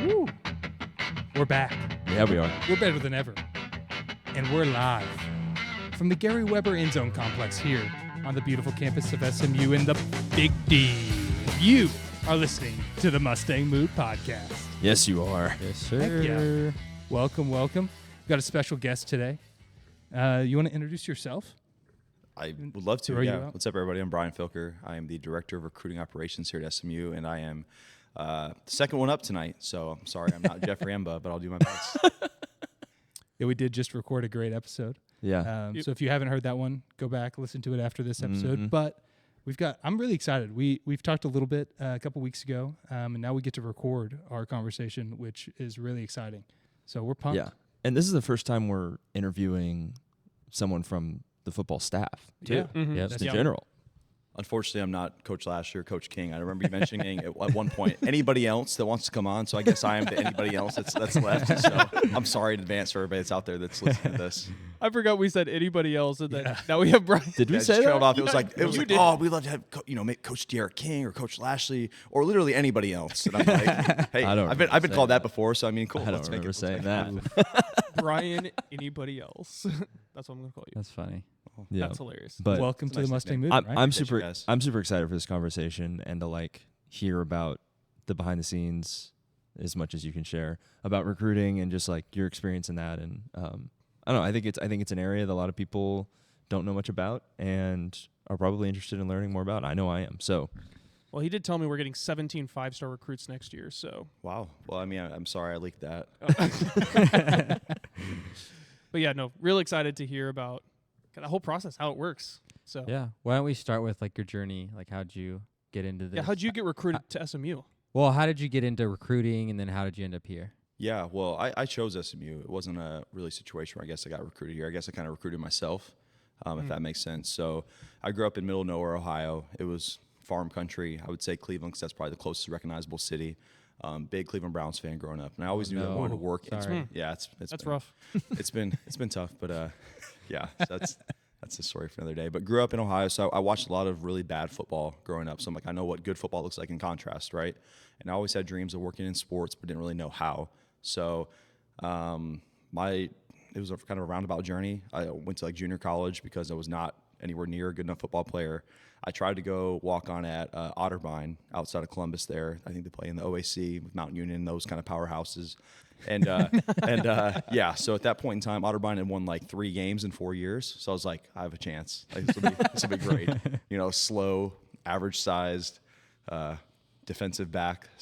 Woo. We're back. Yeah, we are. We're better than ever. And we're live from the Gary Weber End Zone Complex here on the beautiful campus of SMU in the Big D. You are listening to the Mustang Mood podcast. Yes, you are. Yes, sir. Heck yeah. Welcome, welcome. We've got a special guest today. You want to introduce yourself? I would love to, Throw you yeah. out. What's up, everybody? I'm Bryan Filker. I am the Director of Recruiting Operations here at SMU, and I am the second one up tonight. So I'm sorry I'm not Jeff Ramba, but I'll do my best. Yeah, we did just record a great episode. Yeah. So if you haven't heard that one, go back, listen to it after this episode. Mhm. But I'm really excited. We've talked a little bit a couple weeks ago, and now we get to record our conversation, which is really exciting. So we're pumped. Yeah. And this is the first time we're interviewing someone from the football staff, too. Yeah. Mm-hmm. Yeah, That's just in right. general. Unfortunately, I'm not Coach Lasher, Coach King. I remember you mentioning at one point anybody else that wants to come on. So I guess I am the anybody else that's left. So I'm sorry in advance for everybody that's out there that's listening to this. I forgot we said anybody else, and then now we have Brian. Did we Yeah, say just trailed that? off. It was like, You did. oh, we'd love to have make Coach Derek King or Coach Lashley or literally anybody else. And I'm like, hey, I don't I've been remember called saying that before, so I mean, cool. I don't let's make remember it. saying let's make that. it happen. Brian, anybody else? That's what I'm gonna call you. That's funny. Yeah. That's hilarious. But Welcome It's to a the nice Mustang nickname. Mood. I'm, right? I'm Appreciate super you guys. I'm super excited for this conversation and to hear about the behind the scenes as much as you can share about recruiting and just your experience in that. And I don't know, I think it's an area that a lot of people don't know much about and are probably interested in learning more about. I know I am. So Well, he did tell me we're getting 17 five-star recruits next year. So, Wow. Well, I mean, I'm sorry I leaked that. but yeah, no, real excited to hear about the whole process, how it works. So, Yeah. Why don't we start with your journey? How'd you get into this? yeah, how'd you get recruited to SMU? Well, how did you get into recruiting, and then how did you end up here? Yeah, well, I chose SMU. It wasn't a really situation where I guess I got recruited here. I guess I kind of recruited myself, if that makes sense. So I grew up in middle of nowhere, Ohio. It was farm country. I would say Cleveland because that's probably the closest recognizable city. Big Cleveland Browns fan growing up. And I always knew that I wanted to work. Sorry. Yeah, it's That's been, rough. It's been tough, but yeah, so that's a story for another day. But grew up in Ohio, so I watched a lot of really bad football growing up. So I'm like, I know what good football looks like in contrast, right? And I always had dreams of working in sports, but didn't really know how. So it was kind of a roundabout journey. I went to junior college because I was not anywhere near a good enough football player. I tried to go walk on at Otterbein outside of Columbus there. I think they play in the OAC with Mount Union, those kind of powerhouses. And yeah, so at that point in time, Otterbein had won 3 games in 4 years. So I was like, I have a chance. This will be great. Slow, average-sized defensive back /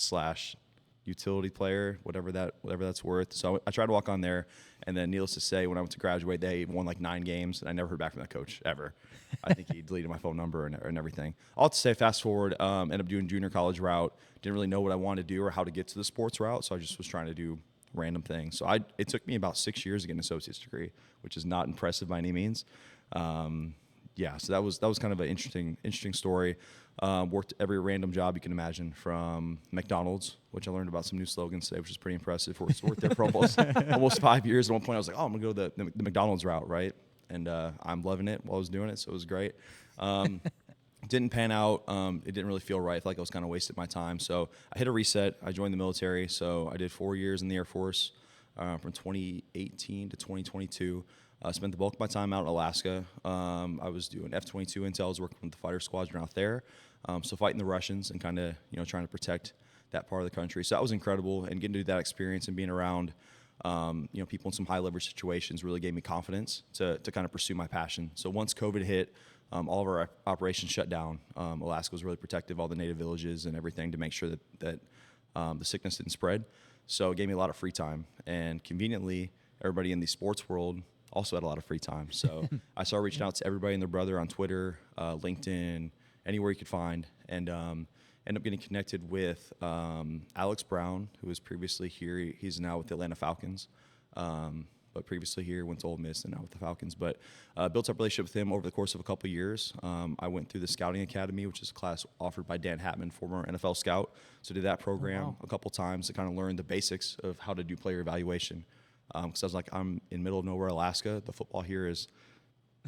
utility player, whatever that's worth. So I tried to walk on there, and then needless to say, when I went to graduate, they won 9 games, and I never heard back from that coach ever. I think he deleted my phone number and everything. All to say, fast forward, ended up doing junior college route. Didn't really know what I wanted to do or how to get to the sports route, so I just was trying to do random things. So it took me about 6 years to get an associate's degree, which is not impressive by any means. Yeah, so that was kind of an interesting story. Worked every random job you can imagine, from McDonald's, which I learned about some new slogans today, which is pretty impressive. Worked there for almost 5 years. At one point, I was like, oh, I'm going to go the McDonald's route, right? And I'm loving it while I was doing it, so it was great. Didn't pan out. It didn't really feel right. I felt like I was kind of wasting my time. So I hit a reset. I joined the military. So I did 4 years in the Air Force from 2018 to 2022. Spent the bulk of my time out in Alaska. I was doing F-22 intel. I was working with the fighter squadron out there. So fighting the Russians and kind of trying to protect that part of the country. So that was incredible. And getting to do that experience and being around people in some high leverage situations really gave me confidence to kind of pursue my passion. So once COVID hit, all of our operations shut down. Alaska was really protective of all the native villages and everything to make sure that the sickness didn't spread. So it gave me a lot of free time. And conveniently, everybody in the sports world also had a lot of free time. So I started reaching out to everybody and their brother on Twitter, LinkedIn, anywhere you could find, and ended up getting connected with Alex Brown, who was previously here. He's now with the Atlanta Falcons, but previously here, went to Ole Miss and now with the Falcons. But built up a relationship with him over the course of a couple years. I went through the Scouting Academy, which is a class offered by Dan Hatman, former NFL scout. So did that program a couple times to kind of learn the basics of how to do player evaluation. Because I was like, I'm in middle of nowhere, Alaska. The football here is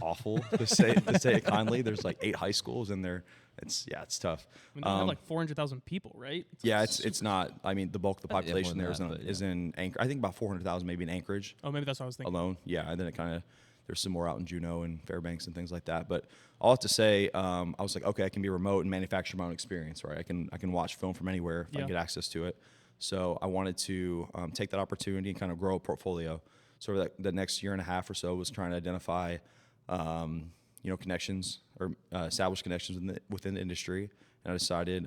awful, to say it kindly. There's 8 high schools, and they're It's tough. I mean, they have like 400,000 people, right? Yeah, like it's not. I mean, the bulk of the Yeah, more population than there that, but is in Anchorage. I think about 400,000 maybe in Anchorage Oh, maybe that's what I was thinking. alone. Yeah, and then it kind of there's some more out in Juneau and Fairbanks and things like that. But all I have to say, I was like, okay, I can be remote and manufacture my own experience, right? I can watch film from anywhere if I Yeah. can get access to it. So I wanted to take that opportunity and kind of grow a portfolio. So that the next year and a half or so was trying to identify, connections or establish connections within the industry. And I decided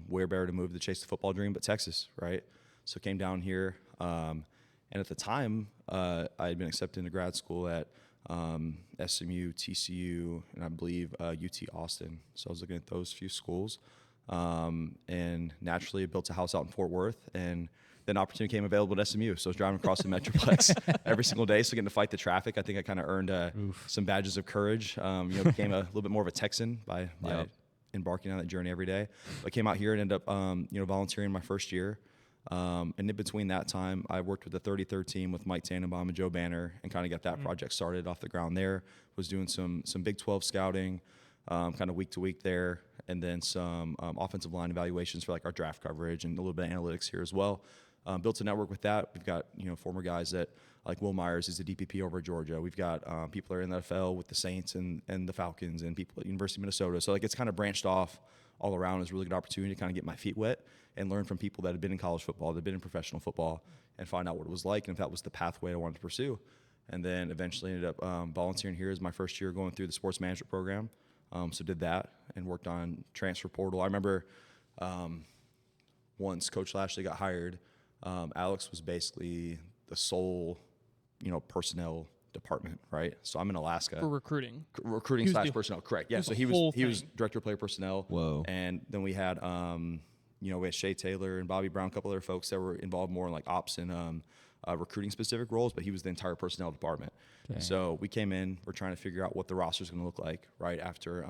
where better to move to chase the football dream, but Texas, right? So came down here, and at the time, I had been accepted into grad school at SMU, TCU, and I believe UT Austin. So I was looking at those few schools, and naturally I built a house out in Fort Worth, and then opportunity came available at SMU. So I was driving across the Metroplex every single day, so getting to fight the traffic. I think I kind of earned some badges of courage. Became a little bit more of a Texan by embarking on that journey every day. I came out here and ended up, volunteering my first year. And in between that time, I worked with the 33rd team with Mike Tannenbaum and Joe Banner and kind of got that project started off the ground there. Was doing some Big 12 scouting, kind of week to week there, and then some offensive line evaluations for like our draft coverage and a little bit of analytics here as well. Built a network with that. We've got former guys that like Will Myers is the DPP over at Georgia. We've got people that are in the NFL with the Saints and the Falcons, and people at University of Minnesota. So like it's kind of branched off all around. It's a really good opportunity to kind of get my feet wet and learn from people that have been in college football, that have been in professional football, and find out what it was like and if that was the pathway I wanted to pursue. And then eventually ended up volunteering here as my first year going through the sports management program. So did that and worked on transfer portal. I remember once Coach Lashley got hired, Alex was basically the sole, personnel department, right? So I'm in Alaska. For recruiting. Recruiting He was slash the- personnel, correct. Yeah, was so the he whole was thing. director of player personnel. Whoa. And then we had we had Shay Taylor and Bobby Brown, a couple other folks that were involved more in like ops and recruiting specific roles, but he was the entire personnel department. Okay. So we came in, we're trying to figure out what the roster is going to look like, right? After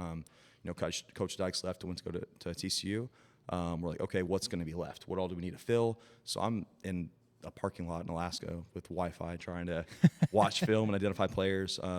Coach Dykes left and went to go to TCU. We're like, okay, what's going to be left? What all do we need to fill? So I'm in a parking lot in Alaska with Wi-Fi trying to watch film and identify players. We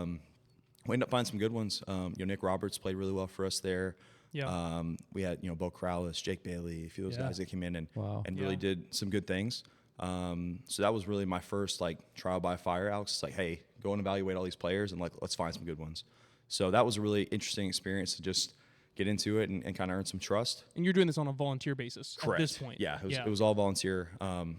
ended up finding some good ones. Nick Roberts played really well for us there. Yeah. We had, Bo Crowless, Jake Bailey, a few of those Yeah. guys that came in and Yeah. really did some good things. So that was really my first trial by fire. Alex is like, hey, go and evaluate all these players and let's find some good ones. So that was a really interesting experience to just get into it and kind of earn some trust. And you're doing this on a volunteer basis at this point. Yeah, it was all volunteer.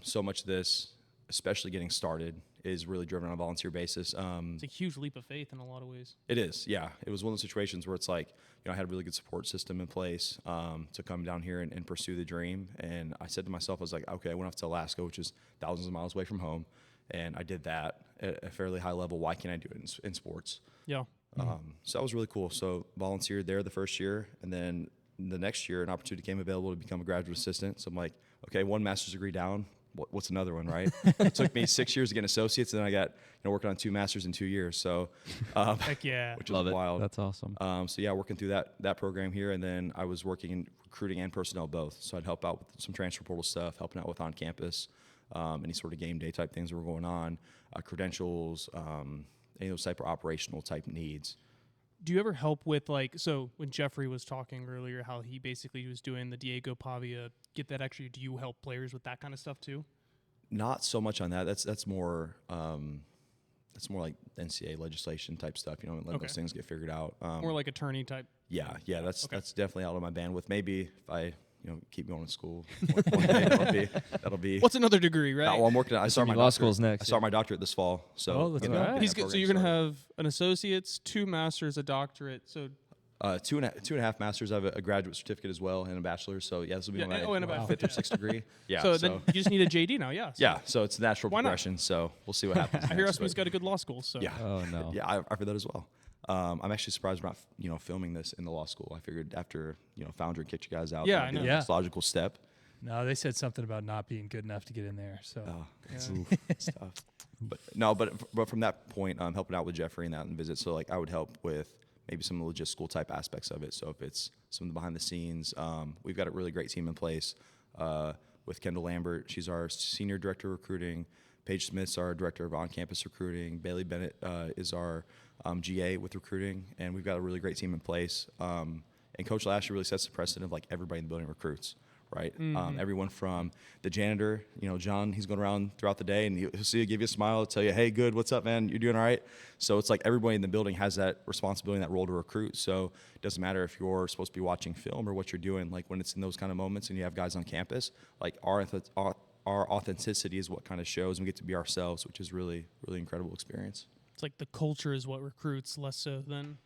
So much of this, especially getting started, is really driven on a volunteer basis. It's a huge leap of faith in a lot of ways. It is, yeah. It was one of those situations where it's like, I had a really good support system in place to come down here and pursue the dream. And I said to myself, I was like, okay, I went off to Alaska, which is thousands of miles away from home, and I did that at a fairly high level. Why can't I do it in sports? Yeah. So that was really cool. So volunteered there the first year, and then the next year an opportunity came available to become a graduate assistant. So I'm like, okay, one master's degree down. What's another one, right? It took me 6 years to get an associate's, and then I got working on 2 masters in 2 years. So, Heck yeah. which Love was it. wild. That's awesome. So yeah, working through that program here, and then I was working in recruiting and personnel both. So I'd help out with some transfer portal stuff, helping out with on campus, any sort of game day type things that were going on, credentials, any of those type of operational type needs. Do you ever help with so when Jeffrey was talking earlier, how he basically was doing the Diego Pavia, get that extra, do you help players with that kind of stuff too? Not so much on that. That's more like NCAA legislation type stuff. Let Okay. those things get figured out. More like attorney type. Yeah. That's Okay. that's definitely out of my bandwidth. Maybe if I keep going to school, one day that'll be. What's another degree, right? Well, I'm working. I start my law doctorate. school's next. I start my doctorate this fall. So Oh, let's get go. that- get He's that good. So program you're going to started. have an associate's, 2 masters, a doctorate. So two and a half masters. I have a graduate certificate as well and a bachelor's. So yeah, this will be Yeah, my and a fifth or bachelor's. sixth degree. Yeah. so then you just need a JD now, yeah. So yeah. So it's a natural Why not? progression. So we'll see what happens. I hear next, SMU's but- got a good law school. So Yeah. Oh no. Yeah, I've heard that as well. I'm actually surprised we're not, filming this in the law school. I figured after, Foundry kicked you guys out, Yeah, that'd be I know. the Yeah. next logical step. No, they said something about not being good enough to get in there. So Oh, Yeah. it's tough. But from that point, I'm helping out with Jeffrey and that and visit. So I would help with maybe some of the logistical type aspects of it. So if it's some of the behind the scenes, we've got a really great team in place with Kendall Lambert. She's our senior director of recruiting. Paige Smith's our director of on-campus recruiting. Bailey Bennett is our GA with recruiting, and we've got a really great team in place. And And Coach Lashley really sets the precedent of like everybody in the building recruits, right? Everyone from the janitor, John, he's going around throughout the day and he'll see you, give you a smile, tell you, hey, good, what's up, man? You're doing all right? So it's like everybody in the building has that responsibility and that role to recruit. So it doesn't matter if you're supposed to be watching film or what you're doing. Like when it's in those kind of moments and you have guys on campus, like our authenticity is what kind of shows, and we get to be ourselves, which is really, really incredible experience. It's like the culture is what recruits, less so than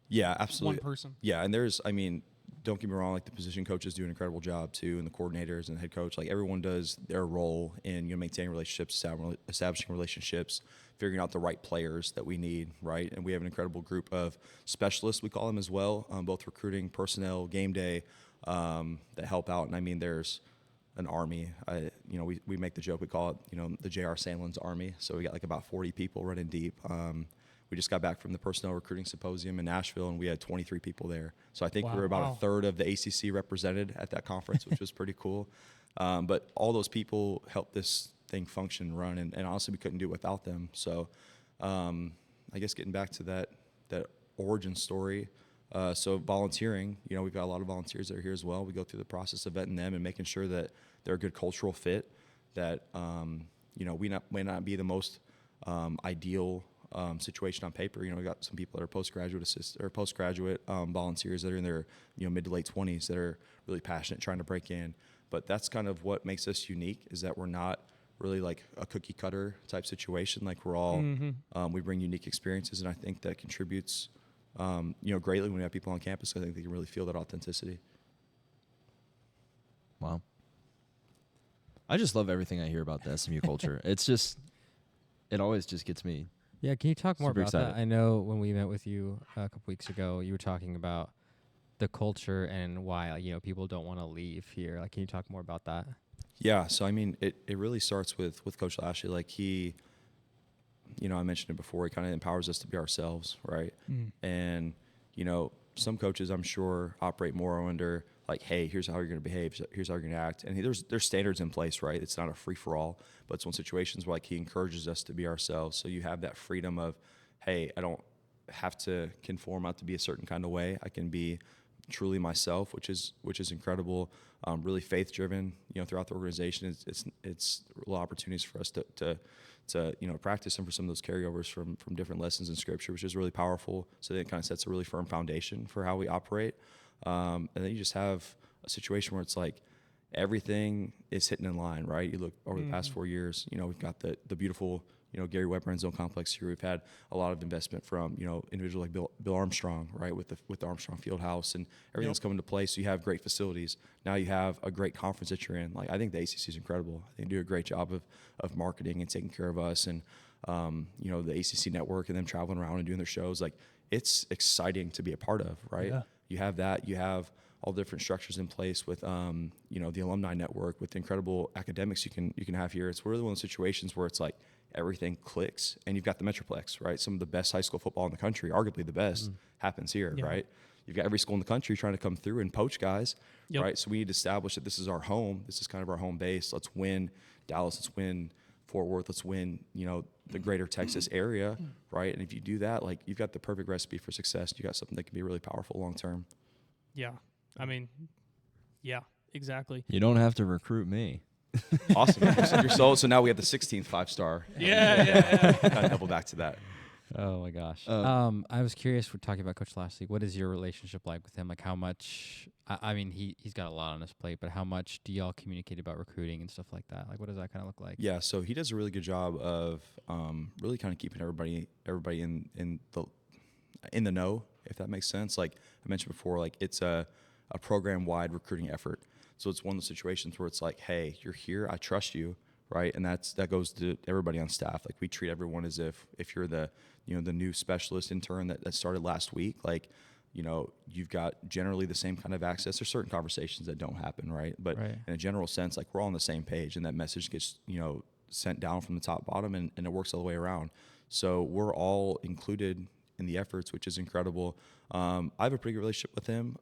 Yeah, absolutely. one person. Yeah, and don't get me wrong, like the position coaches do an incredible job too, and the coordinators and the head coach, like everyone does their role in maintaining relationships, establishing relationships, figuring out the right players that we need, right? And we have an incredible group of specialists, we call them as well, both recruiting, personnel, game day, that help out. And there's an army. We make the joke, we call it, the J.R. Sandlin's army. So we got like about 40 people running deep. We just got back from the personnel recruiting symposium in Nashville, and we had 23 people there. So I think we were about a third of the ACC represented at that conference, which was pretty cool. But all those people helped this thing function and run, and honestly, we couldn't do it without them. So I guess getting back to that origin story, so volunteering, we've got a lot of volunteers that are here as well. We go through the process of vetting them and making sure that they're a good cultural fit, that, may not be the most ideal situation on paper. We got some people that are postgraduate volunteers that are in their mid to late 20s that are really passionate trying to break in. But that's kind of what makes us unique, is that we're not really like a cookie cutter type situation. Like we're all we bring unique experiences, and I think that contributes greatly when we have people on campus. I think they can really feel that authenticity. Wow. I just love everything I hear about the SMU culture. It always just gets me. Yeah, can you talk more Super about excited. that? I know when we met with you a couple weeks ago, you were talking about the culture and why people don't want to leave here. Like, can you talk more about that? Yeah, so it really starts with Coach Lashley. Like he, I mentioned it before, he kind of empowers us to be ourselves, right? And some coaches, I'm sure, operate more under like, hey, here's how you're going to behave, here's how you're going to act, and there's standards in place, right? It's not a free for all, but it's one situations where like he encourages us to be ourselves. So you have that freedom of, hey, I don't have to conform out to be a certain kind of way. I can be truly myself, which is incredible. Really faith driven, throughout the organization. It's a lot of opportunities for us to practice and for some of those carryovers from different lessons in scripture, which is really powerful. So that it kind of sets a really firm foundation for how we operate. And then you just have a situation where it's like everything is hitting in line, right? You look over the past 4 years, we've got the beautiful, Gary Weber and Zone Complex here. We've had a lot of investment from, individuals like Bill Armstrong, right, with the Armstrong Fieldhouse, and everything's coming to place. So you have great facilities. Now you have a great conference that you're in. Like, I think the ACC is incredible. I think they do a great job of marketing and taking care of us, and the ACC network and them traveling around and doing their shows. Like, it's exciting to be a part of, right? Yeah. You have that. You have all the different structures in place with, the alumni network, with the incredible academics you can have here. It's really one of those situations where it's like everything clicks, and you've got the Metroplex, right? Some of the best high school football in the country, arguably the best, happens here, right? You've got every school in the country trying to come through and poach guys, right? So we need to establish that this is our home. This is kind of our home base. Let's win Dallas. Let's win Fort Worth. Let's win, the greater Texas area, right? And if you do that, like, you've got the perfect recipe for success. You got something that can be really powerful long term. Yeah. Yeah, exactly. You don't have to recruit me. Awesome. You're sold. So now we have the 16th 5-star. Yeah. Kind of double back to that. Oh my gosh. I was curious. We're talking about Coach Lashley. What is your relationship like with him? Like, how much? He's got a lot on his plate, but how much do y'all communicate about recruiting and stuff like that? Like, what does that kind of look like? Yeah. So he does a really good job of really kind of keeping everybody in the know, if that makes sense. Like I mentioned before, like it's a program-wide recruiting effort. So it's one of those situations where it's like, hey, you're here, I trust you, right? And that goes to everybody on staff. Like, we treat everyone as if you're the new specialist intern that started last week, like, you've got generally the same kind of access. There's certain conversations that don't happen, right? But in a general sense, like, we're all on the same page, and that message gets, sent down from the top bottom, and it works all the way around. So we're all included in the efforts, which is incredible. I have a pretty good relationship with him.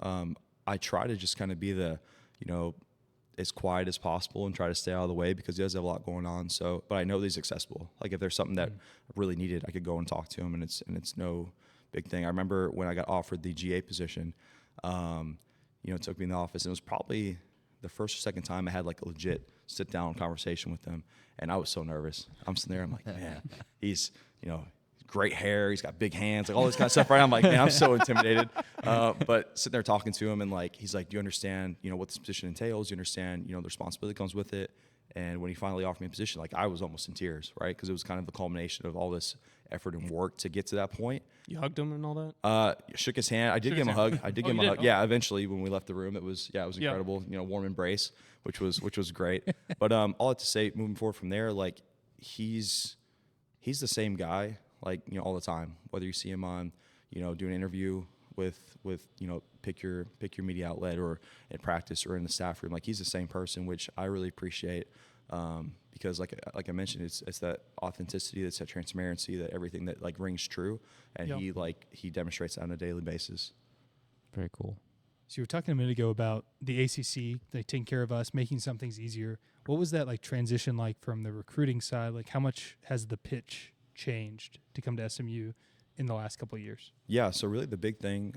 I try to just kind of be the, as quiet as possible and try to stay out of the way, because he does have a lot going on. So, but I know that he's accessible. Like, if there's something that I really needed, I could go and talk to him, and it's no big thing. I remember when I got offered the GA position, It took me in the office, and it was probably the first or second time I had like a legit sit down conversation with him, and I was so nervous. I'm sitting there, I'm like, man, he's great hair, he's got big hands, like all this kind of stuff, right? I'm like, man, I'm so intimidated. But sitting there talking to him, and like he's like, do you understand, what this position entails? Do you understand, the responsibility that comes with it? And when he finally offered me a position, like I was almost in tears, right? Because it was kind of the culmination of all this effort and work to get to that point. You hugged him and all that? Shook his hand. I did give him a hug. I did give him a hug. Yeah, eventually when we left the room, it was incredible. Warm embrace, which was great. But all that to say, moving forward from there, like he's the same guy, like all the time. Whether you see him on, doing an interview with pick your media outlet, or at practice, or in the staff room, like he's the same person, which I really appreciate. Because like I mentioned, it's that authenticity, it's that transparency, that everything that like rings true, and he demonstrates that on a daily basis. Very cool. So you were talking a minute ago about the ACC, like taking care of us, making some things easier. What was that like transition like from the recruiting side? Like how much has the pitch changed to come to SMU in the last couple of years? Yeah, so really the big thing,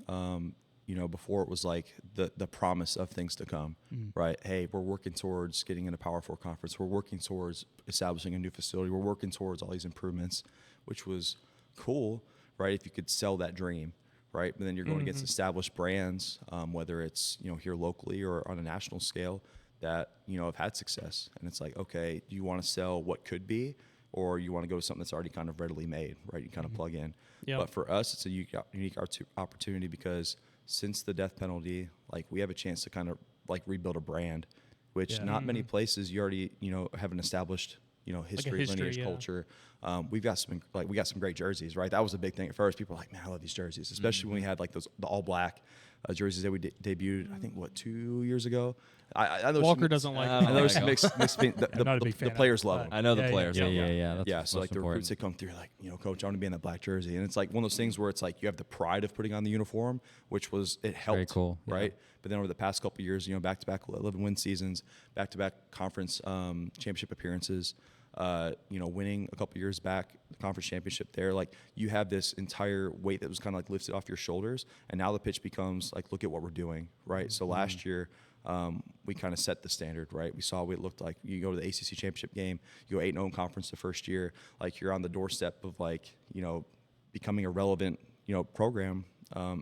before it was like the promise of things to come, right? Hey, we're working towards getting in a Power 4 conference. We're working towards establishing a new facility. We're working towards all these improvements, which was cool, right? If you could sell that dream, right? But then you're going against established brands, whether it's, here locally or on a national scale, that, have had success. And it's like, okay, do you want to sell what could be, or you want to go to something that's already kind of readily made, right? You kind of plug in. Yep. But for us, it's a unique opportunity, because since the death penalty, like we have a chance to kind of like rebuild a brand, which not many places you already, have an established, history, lineage, culture. We got some great jerseys, right? That was a big thing at first. People were like, man, I love these jerseys, especially when we had like the all black jerseys that we debuted, I think 2 years ago. I know Walker doesn't like I know some mixed I'm not a big fan the players of love black. them. I know the Yeah, players. Yeah. That's So like the recruits that come through, like, Coach, I want to be in that black jersey. And it's like one of those things where it's like you have the pride of putting on the uniform, which it helped. Very cool. Right? Yeah. But then over the past couple of years, back-to-back 11-win seasons, back-to-back conference championship appearances, winning a couple of years back, the conference championship there, like you have this entire weight that was kind of like lifted off your shoulders. And now the pitch becomes like, look at what we're doing, right? So last year, we kind of set the standard, right? We saw what it looked like. You go to the ACC championship game, you go 8-0 in conference the first year, like you're on the doorstep of like, becoming a relevant, program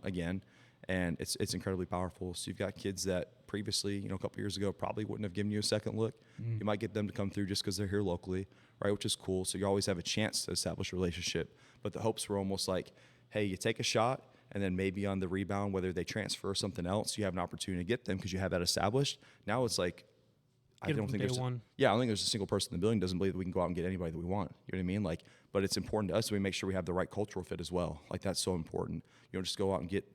again. And it's incredibly powerful. So you've got kids that previously, a couple years ago, probably wouldn't have given you a second look. You might get them to come through just because they're here locally, right? Which is cool. So you always have a chance to establish a relationship. But the hopes were almost like, hey, you take a shot, and then maybe on the rebound, whether they transfer or something else, you have an opportunity to get them because you have that established. Now it's like, I don't think there's a single person in the building doesn't believe that we can go out and get anybody that we want. You know what I mean? Like, but it's important to us that we make sure we have the right cultural fit as well. Like that's so important. You don't just go out and get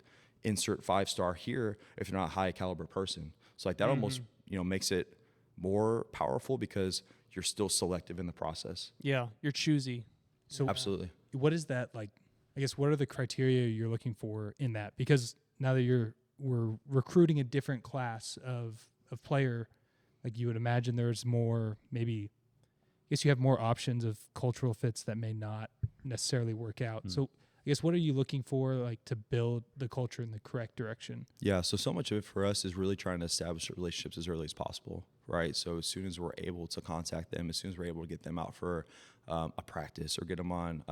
insert 5-star here if you're not a high caliber person. So like that almost, makes it more powerful because you're still selective in the process. Yeah, you're choosy. So absolutely. What is that like? I guess what are the criteria you're looking for in that? Because now that we're recruiting a different class of player, like you would imagine there's more, maybe I guess you have more options of cultural fits that may not necessarily work out. So I guess what are you looking for like to build the culture in the correct direction? Yeah, so much of it for us is really trying to establish relationships as early as possible, right? So as soon as we're able to contact them, as soon as we're able to get them out for a practice or get them on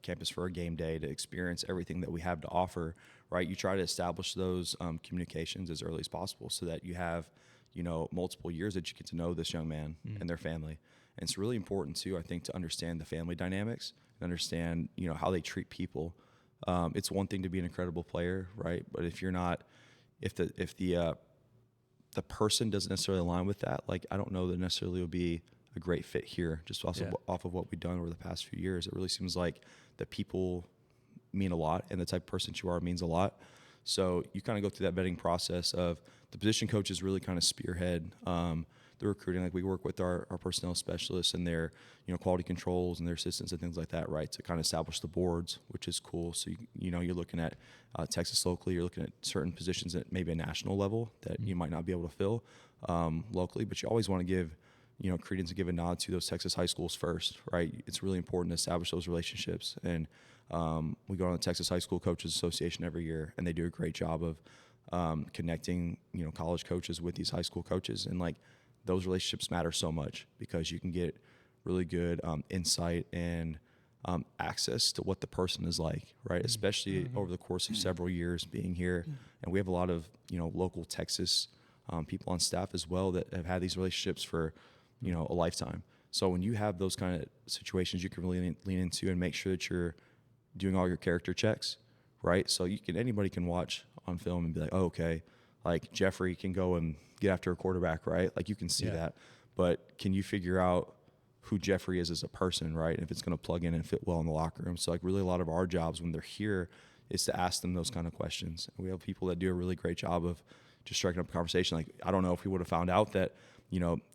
campus for a game day to experience everything that we have to offer, right? You try to establish those communications as early as possible so that you have, multiple years that you get to know this young man and their family. And it's really important too, I think, to understand the family dynamics and understand, how they treat people. It's one thing to be an incredible player, right? But if you're not, if the person doesn't necessarily align with that, like I don't know that necessarily will be a great fit here. Just also off of what we've done over the past few years, it really seems like the people mean a lot, and the type of person you are means a lot. So you kind of go through that vetting process of the position coaches really kind of spearhead the recruiting. Like we work with our personnel specialists and their quality controls and their assistants and things like that, right, to kind of establish the boards, which is cool. So you're looking at Texas locally, you're looking at certain positions at maybe a national level that you might not be able to fill locally, but you always want to give credence and give a nod to those Texas high schools first, right? It's really important to establish those relationships. And we go on the Texas High School Coaches Association every year, and they do a great job of connecting, college coaches with these high school coaches. And like those relationships matter so much because you can get really good insight and access to what the person is like, right? Especially over the course of several years being here. And we have a lot of, local Texas people on staff as well that have had these relationships for, a lifetime. So when you have those kind of situations, you can really lean into and make sure that you're doing all your character checks, right? So anybody can watch on film and be like, oh, okay, like Jeffrey can go and get after a quarterback, right? Like you can see that. But can you figure out who Jeffrey is as a person, right? And if it's going to plug in and fit well in the locker room. So like really a lot of our jobs when they're here is to ask them those kind of questions. And we have people that do a really great job of just striking up a conversation. Like, I don't know if we would have found out that,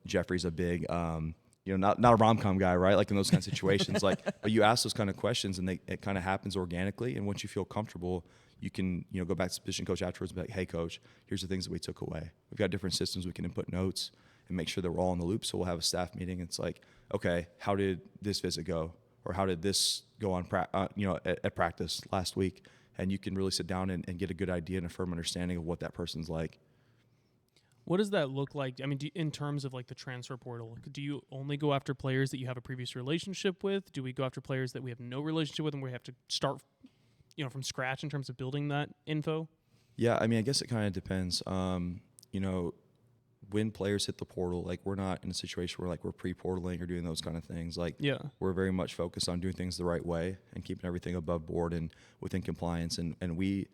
Jeffrey's a big, not a rom-com guy, right? Like in those kind of situations, but you ask those kind of questions and it kind of happens organically. And once you feel comfortable, you can, go back to the position coach afterwards and be like, hey coach, here's the things that we took away. We've got different systems. We can input notes and make sure that we're all in the loop. So we'll have a staff meeting. It's like, okay, how did this visit go? Or how did this go on, at practice last week? And you can really sit down and get a good idea and a firm understanding of what that person's like. What does that look like? I mean, in terms of like the transfer portal, do you only go after players that you have a previous relationship with? Do we go after players that we have no relationship with and we have to start, from scratch in terms of building that info? Yeah, I mean, I guess it kind of depends. When players hit the portal, like we're not in a situation where like we're pre-portaling or doing those kind of things. Like we're very much focused on doing things the right way and keeping everything above board and within compliance. And we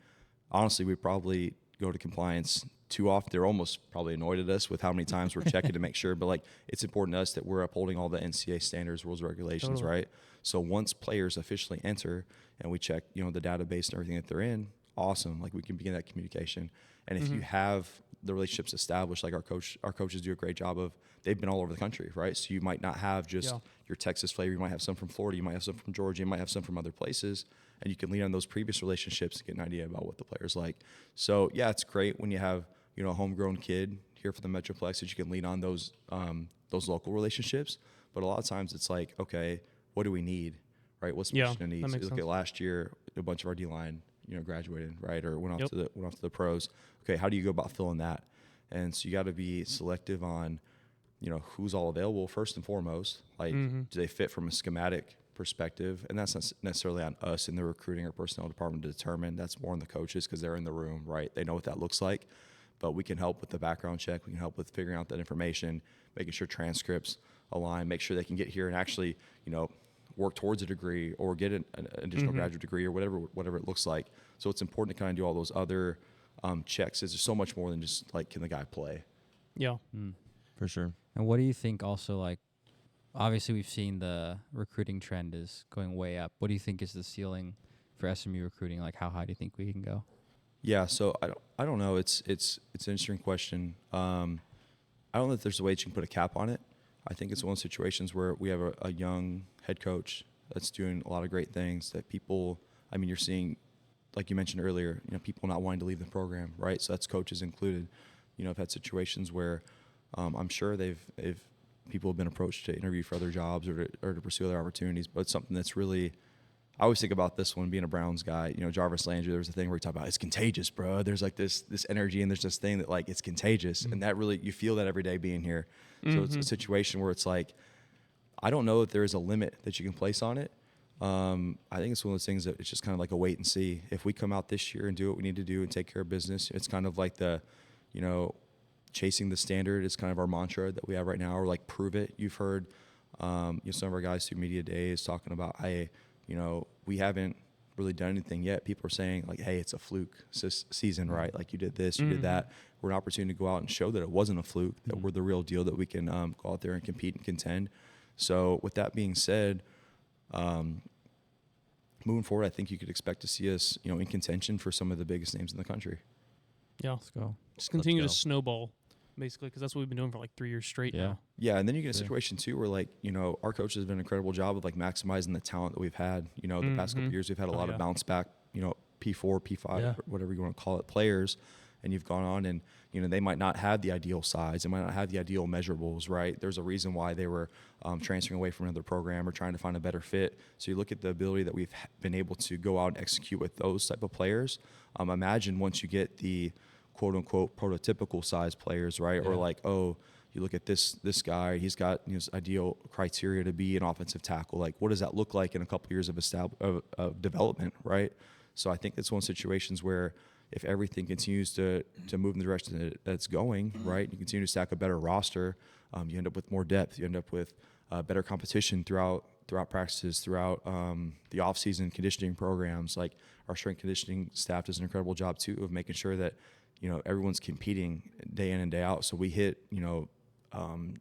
probably go to compliance too often. They're almost probably annoyed at us with how many times we're checking to make sure. But like it's important to us that we're upholding all the NCAA standards, rules, regulations, right? So once players officially enter and we check, the database and everything that they're in, awesome. Like we can begin that communication. And if you have the relationships established, like our coaches do a great job of, they've been all over the country, right? So you might not have just your Texas flavor. You might have some from Florida. You might have some from Georgia. You might have some from other places. And you can lean on those previous relationships to get an idea about what the player's like. So yeah, it's great when you have, a homegrown kid here for the Metroplex that you can lean on those local relationships. But a lot of times it's like, okay, what do we need, right? What's the position needs? You look at last year, a bunch of our D-line, graduated, right, or went off to the pros. Okay, how do you go about filling that? And so you got to be selective on, who's all available first and foremost. Like, do they fit from a schematic perspective? And that's not necessarily on us in the recruiting or personnel department to determine. That's more on the coaches because they're in the room, right? They know what that looks like. But we can help with the background check. We can help with figuring out that information, making sure transcripts align, make sure they can get here and actually, work towards a degree or get an additional graduate degree or whatever it looks like. So it's important to kind of do all those other checks. There's so much more than just like, can the guy play? Yeah. For sure. And what do you think also, like, obviously we've seen the recruiting trend is going way up. What do you think is the ceiling for SMU recruiting? Like, how high do you think we can go? Yeah, so I don't know. It's an interesting question. I don't know if there's a way that you can put a cap on it. I think it's one of those situations where we have a young head coach that's doing a lot of great things that people, I mean, you're seeing, like you mentioned earlier, people not wanting to leave the program, right? So that's coaches included. I've had situations where I'm sure people have been approached to interview for other jobs or to pursue other opportunities, but it's something that's really, I always think about this one, being a Browns guy, Jarvis Landry, there was a thing where he talked about, it's contagious, bro. There's like this energy and there's this thing that like, it's contagious. And that really, you feel that every day being here. So it's a situation where it's like, I don't know if there is a limit that you can place on it. I think it's one of those things that it's just kind of like a wait and see. If we come out this year and do what we need to do and take care of business, it's kind of like the, chasing the standard is kind of our mantra that we have right now, or like prove it. You've heard some of our guys through media days talking about, hey, we haven't really done anything yet. People are saying like, hey, it's a fluke season, right? Like you did this, you did that. We're an opportunity to go out and show that it wasn't a fluke, that we're the real deal, that we can go out there and compete and contend. So with that being said, moving forward, I think you could expect to see us, in contention for some of the biggest names in the country. Yeah. Let's go. Just continue to snowball, basically, because that's what we've been doing for like 3 years straight now. Yeah, and then you get a situation, too, where, like, our coaches have done an incredible job of, like, maximizing the talent that we've had. The past couple of years, we've had a lot of bounce back, P4, P5, whatever you want to call it, players. And you've gone on and, they might not have the ideal size. They might not have the ideal measurables, right? There's a reason why they were transferring away from another program or trying to find a better fit. So you look at the ability that we've been able to go out and execute with those type of players. Imagine once you get the quote unquote prototypical size players, right? Or like, oh, you look at this guy, he's got his ideal criteria to be an offensive tackle. Like, what does that look like in a couple years of development, right? So I think it's one of those situations where if everything continues to move in the direction that it's going, right, you continue to stack a better roster, you end up with more depth, you end up with better competition throughout practices, throughout the off-season conditioning programs. Like, our strength conditioning staff does an incredible job too of making sure that, you know, everyone's competing day in and day out. So we hit, you know,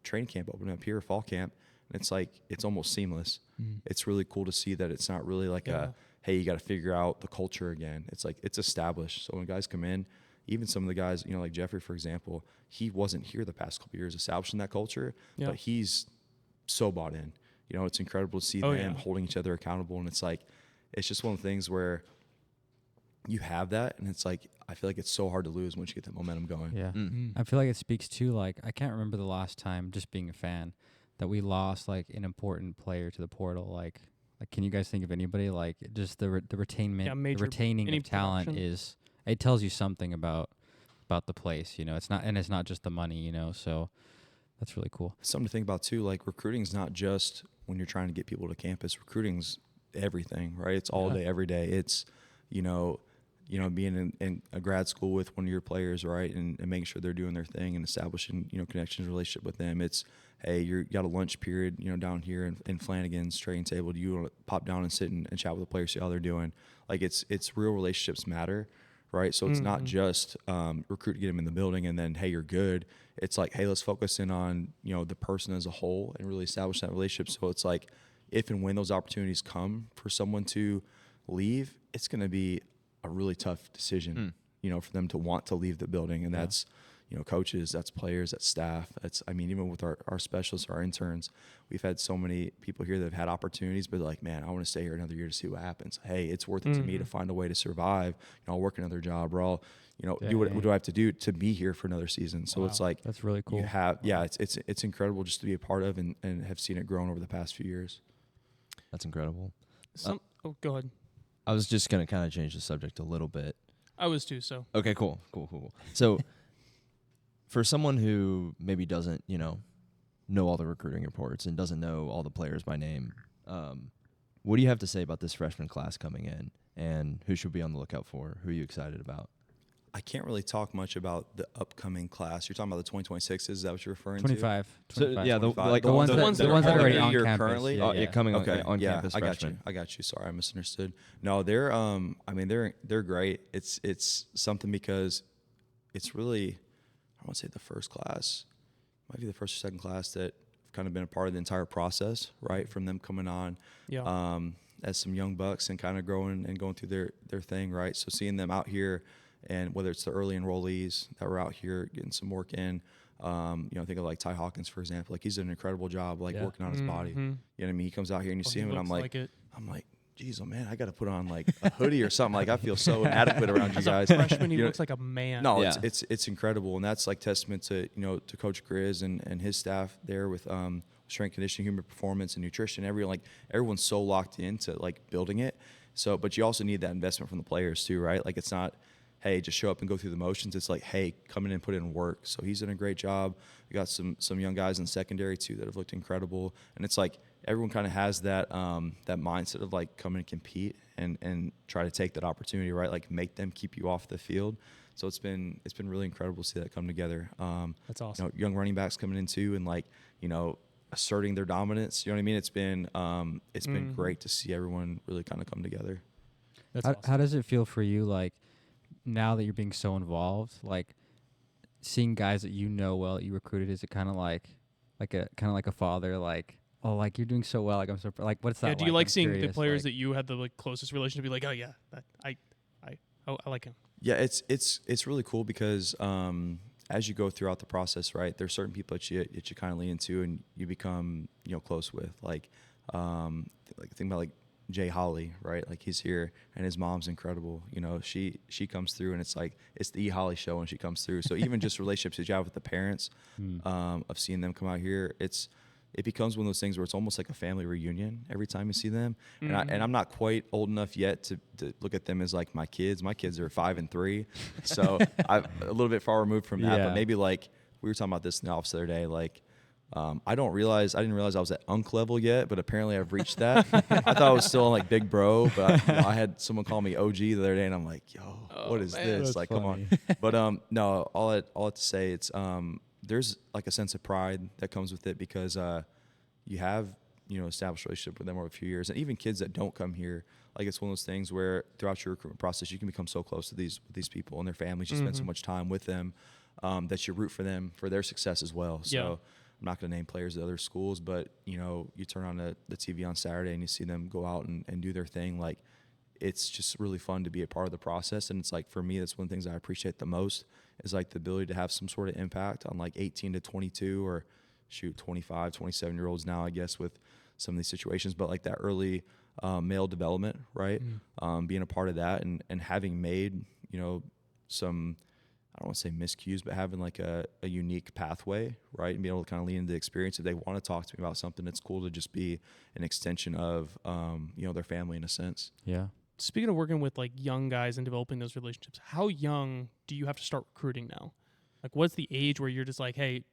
training camp opening up here, fall camp, and it's like, it's almost seamless. It's really cool to see that it's not really like hey, you got to figure out the culture again. It's like, it's established. So when guys come in, even some of the guys, you know, like Jeffrey, for example, he wasn't here the past couple of years establishing that culture, but he's so bought in. You know, it's incredible to see them holding each other accountable. And it's like, it's just one of the things where you have that, and it's like, I feel like it's so hard to lose once you get that momentum going. Yeah. I feel like it speaks to, like, I can't remember the last time, just being a fan, that we lost like an important player to the portal. Like can you guys think of anybody? Like, just the retainment, the retaining of talent is, it tells you something about the place. You know, it's not just the money. You know, so that's really cool. Something to think about too. Like, recruiting's not just when you're trying to get people to campus. Recruiting's everything, right? It's all day, every day. It's, you know, being in a grad school with one of your players, right, and making sure they're doing their thing and establishing, you know, connections, relationship with them. It's, hey, you got a lunch period, you know, down here in Flanagan's training table. Do you want to pop down and sit and chat with the players, see how they're doing? Like, it's real relationships matter, right? So it's not just recruit to get them in the building and then, hey, you're good. It's like, hey, let's focus in on, you know, the person as a whole and really establish that relationship. So it's like, if and when those opportunities come for someone to leave, it's going to be a really tough decision, you know, for them to want to leave the building. And that's, you know, coaches, that's players, that's staff. That's, I mean, even with our specialists, our interns, we've had so many people here that have had opportunities, but like, man, I want to stay here another year to see what happens. Hey, it's worth it to me to find a way to survive. You know, I'll work another job, or I'll, you know, do what do I have to do to be here for another season. So it's like, that's really cool. You have, it's incredible just to be a part of and have seen it grown over the past few years. That's incredible. Go ahead. I was just going to kind of change the subject a little bit. I was too, so. Okay, cool. So for someone who maybe doesn't, you know all the recruiting reports and doesn't know all the players by name, what do you have to say about this freshman class coming in, and who should be on the lookout for? Who are you excited about? I can't really talk much about the upcoming class. You're talking about the 2026s. Is that what you're referring 25. to? 25. So, yeah, the ones that are already on campus. Currently, coming on campus. I got you. Sorry, I misunderstood. No, they're I mean, they're great. It's something because it's really, I want to say the first class, might be the first or second class that have kind of been a part of the entire process, right? From them coming on as some young bucks and kind of growing and going through their thing, right? So seeing them out here, and whether it's the early enrollees that were out here getting some work in, you know, think of like Ty Hawkins, for example. Like, he's done an incredible job, like working on his body. You know what I mean? He comes out here and you see him, and I'm like, geez, oh man, I got to put on like a hoodie or something. Like, I feel so inadequate around you guys. As a freshman, he looks like a man. No, it's incredible, and that's like testament to, you know, to Coach Grizz and his staff there with strength conditioning, human performance, and nutrition. Everyone's so locked into like building it. So, but you also need that investment from the players too, right? Like, it's not, hey, just show up and go through the motions. It's like, hey, come in and put in work. So he's done a great job. We got some young guys in secondary too that have looked incredible. And it's like everyone kind of has that mindset of like come and compete and try to take that opportunity, right? Like, make them keep you off the field. So it's been really incredible to see that come together. That's awesome. You know, young running backs coming in too, and like, you know, asserting their dominance. You know what I mean? It's been great to see everyone really kind of come together. That's awesome. How does it feel for you, like, now that you're being so involved, like seeing guys that you know well that you recruited? Is it kind of like a father, like, oh, like, you're doing so well, like, I'm so like, what's that? Yeah, do you like seeing the players that you had the like closest relationship? Be like, oh yeah, I like him. Yeah, it's really cool because as you go throughout the process, right, there's certain people that you kind of lean into and you become, you know, close with. Like think about like Jay Holly, right? Like, he's here and his mom's incredible. You know, she comes through and it's like, it's the E. Holly show when she comes through. So even just relationships that you have with the parents, of seeing them come out here, it's it becomes one of those things where it's almost like a family reunion every time you see them. And I'm not quite old enough yet to look at them as like my kids. My kids are 5 and 3, so I'm a little bit far removed from that. Yeah. But maybe like we were talking about this in the office the other day, like. I didn't realize I was at Unk level yet, but apparently I've reached that. I thought I was still on like Big Bro, but I had someone call me OG the other day, and I'm like, yo, what is this? That's Like, funny. come on. But no, all I have to say, it's there's like a sense of pride that comes with it because you have established a relationship with them over a few years, and even kids that don't come here, like it's one of those things where throughout your recruitment process, you can become so close to these people and their families. You spend so much time with them that you root for them for their success as well. So. Yeah. I'm not going to name players at other schools, but you turn on the TV on Saturday and you see them go out and do their thing. Like, it's just really fun to be a part of the process. And it's like, for me, that's one of the things I appreciate the most is like the ability to have some sort of impact on like 18 to 22 or 25, 27-year-olds now, I guess, with some of these situations. But like that early male development, right? Being a part of that and having made, some, I don't want to say miscues, but having like a unique pathway, right? And being able to kind of lean into the experience. If they want to talk to me about something, it's cool to just be an extension of, their family in a sense. Yeah. Speaking of working with like young guys and developing those relationships, how young do you have to start recruiting now? Like, what's the age where you're just like, hey,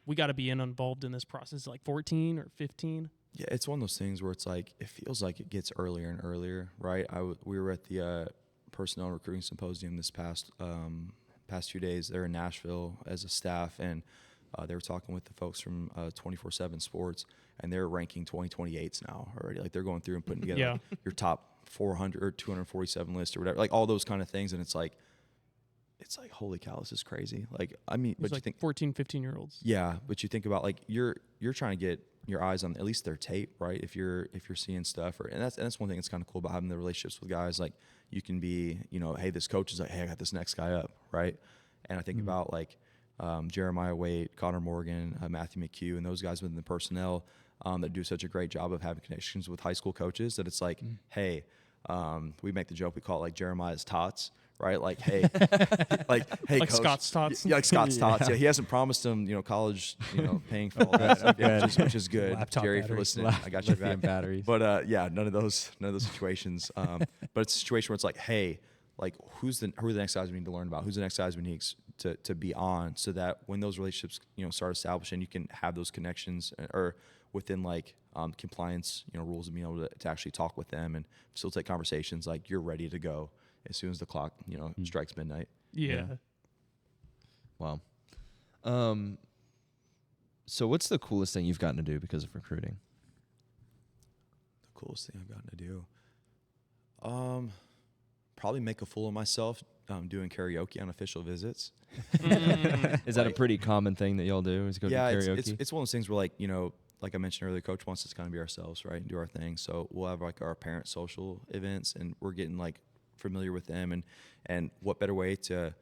we got to be involved in this process? Like 14 or 15? Yeah, it's one of those things where it's like, it feels like it gets earlier and earlier, right? We were at the personnel recruiting symposium this past few days there in Nashville as a staff, and they were talking with the folks from 24/7 Sports, and they're ranking 2028s now already. Like, they're going through and putting together like, your top 400 or 247 list or whatever, like all those kind of things. And it's like, holy cow, this is crazy. Like, I mean, but It's like you think 14, 15-year-olds. Yeah, but you think about like you're trying to get your eyes on at least their tape, right? If you're seeing stuff, and that's one thing that's kind of cool about having the relationships with guys. Like, you can be, hey, this coach is like, hey, I got this next guy up, right? And I think about like Jeremiah Waite, Connor Morgan, Matthew McHugh, and those guys within the personnel that do such a great job of having connections with high school coaches that it's like, hey, we make the joke, we call it like Jeremiah's tots. Right, like, hey, hey, like coach. Scott's tots. Yeah, like Scott's tots. Yeah, he hasn't promised him, college, paying for all that stuff, which is good. Laptop Jerry, batteries. for listening, I got your back. Batteries. But yeah, none of those situations. But it's a situation where it's like, hey, like who are the next guys we need to learn about? Who's the next guys we need to be on, so that when those relationships start establishing, you can have those connections or within like compliance rules and being able to actually talk with them and facilitate conversations. Like, you're ready to go as soon as the clock, strikes midnight. Yeah. Wow. So what's the coolest thing you've gotten to do because of recruiting? The coolest thing I've gotten to do, probably make a fool of myself doing karaoke on official visits. Is that a pretty common thing that y'all do? Is go do karaoke? It's one of those things where like like I mentioned earlier, coach wants us to kind of be ourselves, right, and do our thing. So we'll have like our parent social events, and we're getting like familiar with them, and what better way to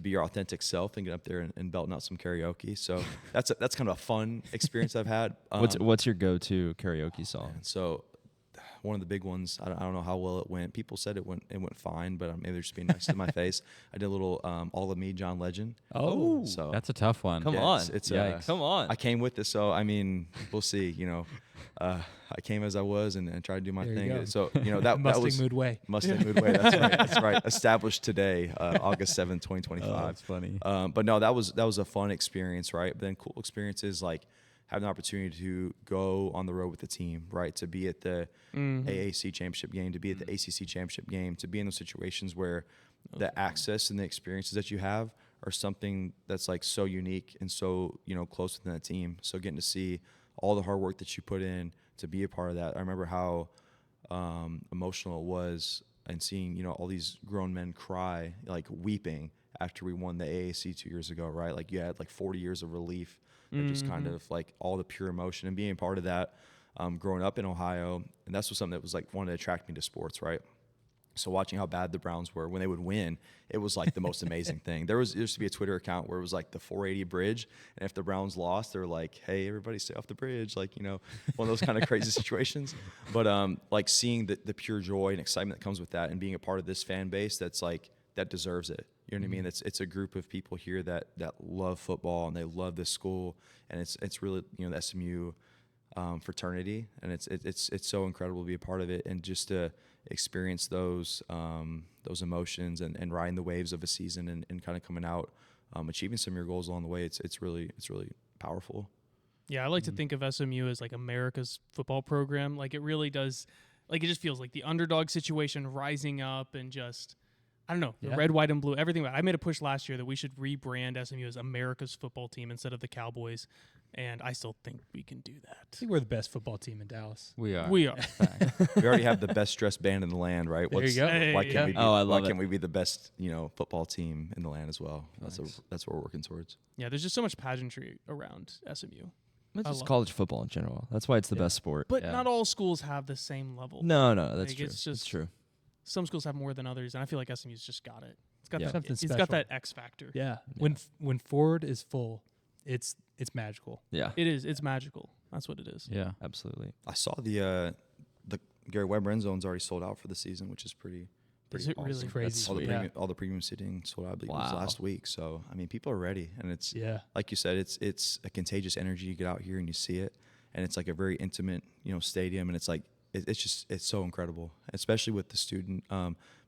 be your authentic self and get up there and belting out some karaoke. So that's kind of a fun experience I've had. What's your go-to karaoke song? And so one of the big ones, I don't know how well it went. People said it went fine, but maybe they're just being nice to my face. I did a little All of Me, John Legend. Oh, so That's a tough one. Come on. It's Come on. I came with this, so I mean, we'll see. I came as I was and tried to do my There you thing. go. So that Mustang was Mood way. Mustang Mood way. That's right. That's right. Established today, August 7th, 2025. Oh, that's funny. But no, that was a fun experience, right? But then cool experiences like having the opportunity to go on the road with the team, right? To be at the AAC championship game, to be at the ACC championship game, to be in those situations where the access and the experiences that you have are something that's like so unique and so close within that team. So getting to see all the hard work that you put in to be a part of that. I remember how emotional it was, and seeing all these grown men cry, like weeping after we won the AAC 2 years ago, right? Like, you had like 40 years of relief and just kind of like all the pure emotion and being a part of that. Growing up in Ohio, and that's was something that was like wanted to attract me to sports, right? So watching how bad the Browns were when they would win, it was like the most amazing thing. There used to be a Twitter account where it was like the 480 bridge, and if the Browns lost, they're like, "Hey, everybody, stay off the bridge!" Like one of those kind of crazy situations. But like seeing the pure joy and excitement that comes with that, and being a part of this fan base that's like that deserves it. You know what I mean? It's a group of people here that love football and they love this school, and it's really the SMU fraternity, and it's so incredible to be a part of it and just to experience those emotions and riding the waves of a season and kind of coming out, achieving some of your goals along the way. It's really powerful. Yeah, I like to think of SMU as like America's football program. Like it really does. Like it just feels like the underdog situation rising up and just, I don't know, the red, white, and blue, everything. I made a push last year that we should rebrand SMU as America's football team instead of the Cowboys, and I still think we can do that. I think we're the best football team in Dallas. We are. We are. We already have the best dressed band in the land, right? There you go. Why can't we be, I love why it. can't we be the best, Football team in the land as well? That's what we're working towards. Yeah, there's just so much pageantry around SMU. It's I just love college football in general. That's why it's the best sport. But Yeah. not all schools have the same level. No, that's Like, true. it's It's just- true. Some schools have more than others, and I feel like SMU's just got it. It's got Yeah. that. Something It's special. got that X factor. Yeah. When Ford is full, it's magical. Yeah, It is. It's magical. That's what it is. Yeah. absolutely. I saw the Gary Weber end zone's already sold out for the season, which is pretty Is it awesome. really? Crazy. All the Yeah. premium, all the premium seating sold out. I believe it was Wow. last week. So I mean, people are ready, and it's Yeah. like you said, it's a contagious energy. You get out here and you see it, and it's like a very intimate, stadium, and it's like it's so incredible, especially with the student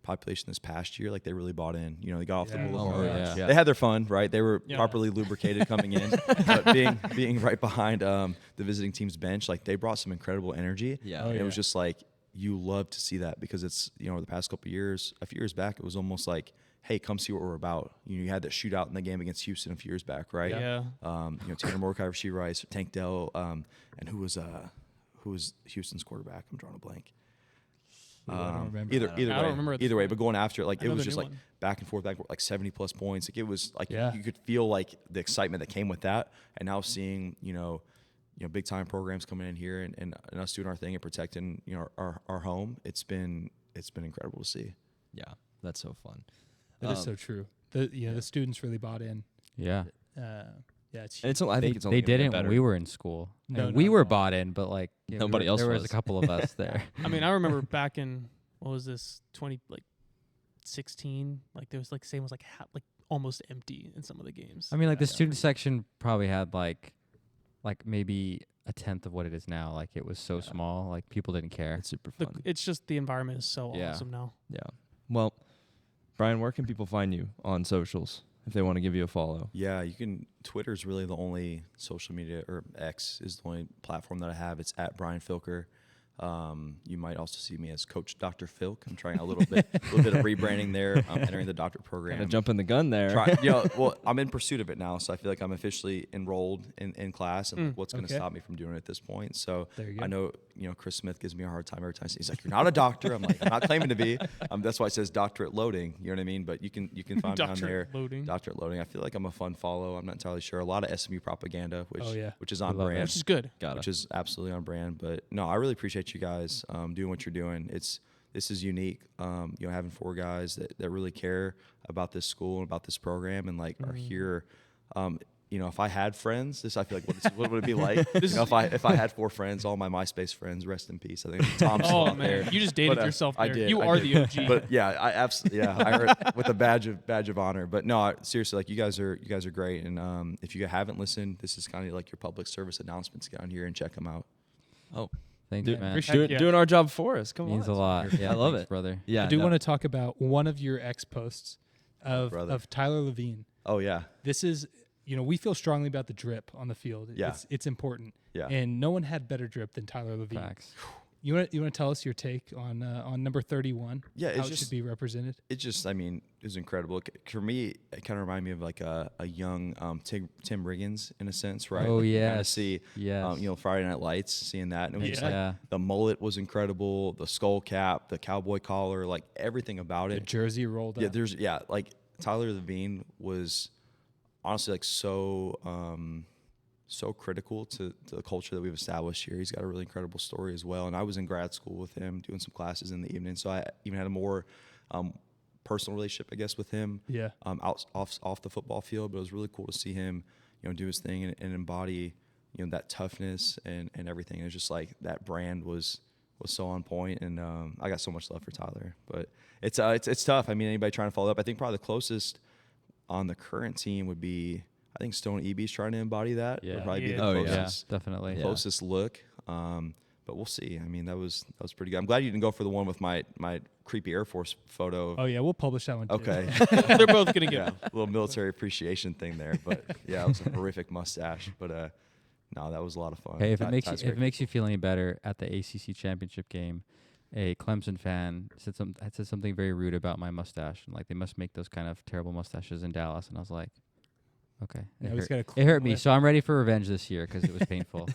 population this past year. Like they really bought in. They got off the Yeah. boulevard. Oh, yeah. They had their fun, right? They were Yeah. properly lubricated coming in, but being right behind the visiting team's bench, like they brought some incredible energy. Yeah. Oh, And it was yeah. just like you love to see that because it's the past couple of years, a few years back, it was almost like, hey, come see what we're about. You had that shootout in the game against Houston a few years back, right? Yeah. Tanner Mordecai, Rasheed Rice, Tank Dell, and who was Houston's quarterback? I'm drawing a blank. I don't remember. Either I don't way, remember at this either way, point. but going after it, like I it know was the just new like one. back and forth, like 70+ points. Like it was like Yeah. you could feel like the excitement that came with that, and now seeing big time programs coming in here and us doing our thing and protecting our home. It's been incredible to see. Yeah, that's so fun. That is so true. The students really bought in. Yeah. It's And I think it's only They gonna get didn't better. when we were in school. No, And we not were at all. bought in, but Nobody else there was was. a couple of us there. I mean, I remember back in what was this 2016? Like there was like same was like almost empty in some of the games. I mean, like the student section probably had like maybe a tenth of what it is now. Like it was so small, like people didn't care. It's super fun. It's just the environment is so Yeah. awesome now. Yeah. Well, Brian, where can people find you on socials if they want to give you a follow? Yeah, you can. Twitter's really the only social media, or X is the only platform that I have. It's at Bryan Filker. You might also see me as Coach Dr. Filk. I'm trying a little bit of rebranding there. I'm entering the doctorate program. Kind of jumping the gun there. Well, I'm in pursuit of it now, so I feel like I'm officially enrolled in class, and what's going to okay. stop me from doing it at this point? So There you go. I know, Chris Smith gives me a hard time every time. He's like, "You're not a doctor." I'm like, "I'm not claiming to be." That's why it says doctorate loading. You know what I mean? But you can find me on there. Doctorate loading. Doctorate loading. I feel like I'm a fun follow. I'm not entirely sure. A lot of SMU propaganda, which Oh, yeah. which is on love brand, Which is good. Got it. which is absolutely on brand. But no, I really appreciate you guys doing what you're doing. This is unique. Having 4 guys that really care about this school and about this program and like are here. If I had friends, I feel like what would it be like? If I had 4 friends, all my MySpace friends, rest in peace. I think Tom's still Oh out man, there. you just dated But, yourself I there. did, You I are did. the OG. But yeah, I absolutely I heard with a badge of honor. But no, seriously, like you guys are great. And if you haven't listened, this is kind of like your public service announcement to get on here and check them out. Oh, Thanks, dude, man. doing our job for us. Come Means on. a lot. Yeah, I love thanks, it. brother. Yeah. I do no. want to talk about one of your X posts brother. of Tyler Levine. Oh yeah, This is, we feel strongly about the drip on the field. Yeah. It's important. yeah. And no one had better drip than Tyler Levine. Facts. You want to tell us your take on number 31? Yeah, it's how it just- should be represented. It just, it was incredible. For me, it kind of reminded me of like a young Tim Riggins in a sense, right? Oh, Like you kinda yes. see, Yes. Friday Night Lights, seeing that, and it was just like Yeah. the mullet was incredible, the skull cap, the cowboy collar, like everything about The it. jersey rolled Yeah, up. like Tyler Levine was honestly like so critical to the culture that we've established here. He's got a really incredible story as well. And I was in grad school with him doing some classes in the evening, so I even had a more personal relationship, I guess, with him. Yeah. Off the football field, but it was really cool to see him, do his thing and embody, that toughness and everything. It was just like that brand was so on point, and I got so much love for Tyler. But it's tough. I mean, anybody trying to follow up, I think probably the closest on the current team would be, I think Stone Eby's trying to embody that. Yeah. Would probably be Yeah. the Oh, yeah. Yeah, closest, definitely. Yeah. closest look. But we'll see. I mean, that was pretty good. I'm glad you didn't go for the one with my creepy Air Force photo. Oh yeah, we'll publish that one too. Okay. They're both gonna get Yeah, a little military appreciation thing there, but yeah, it was a horrific mustache. But no, that was a lot of fun. Hey, if it Ty's makes great. you feel any better, at the ACC championship game, a Clemson fan said something very rude about my mustache, and like they must make those kind of terrible mustaches in Dallas, and I was like, okay, Yeah, it he's hurt, got a it clean hurt me, lip. so I'm ready for revenge this year because it was painful.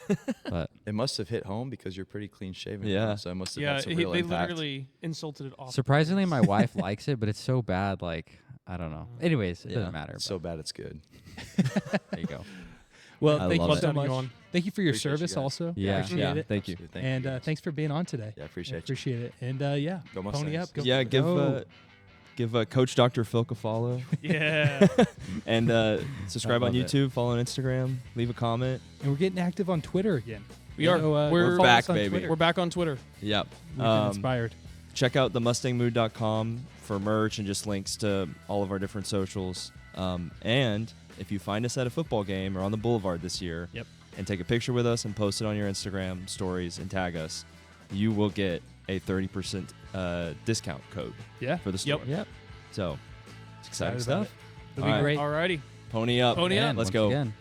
But It must have hit home because you're pretty clean shaven. Yeah. now, so it must have yeah. had some real They impact. literally insulted it off. surprisingly, my wife likes it, but it's so bad, like I don't know. Anyways, it Yeah. doesn't matter. It's so bad it's good. but there you go. Well, I thank love you it. so Love having you much. on. Thank you for your Appreciate you service guys. also. Yeah. Appreciate Yeah, it. thank you. Absolutely. Thank And you guys. thanks for being on today. Yeah, I appreciate you. Appreciate it. And yeah, Go pony Mustangs. up. Go Yeah, go. give Coach Dr. Filk a follow. Yeah. And subscribe I on love it. YouTube, follow on Instagram, leave a comment. And we're getting active on Twitter again. We are. So, We're follow back, us on baby. Twitter. We're back on Twitter. Yep. We've been inspired. Check out the mustangmood.com for merch and just links to all of our different socials. And if you find us at a football game or on the boulevard this year, Yep. and take a picture with us and post it on your Instagram stories and tag us, you will get a 30% discount code Yeah. for the store. Yep. So it's exciting Excited about stuff. It'll be All right. great. Alrighty. Pony up. Pony up. And Let's once go. again,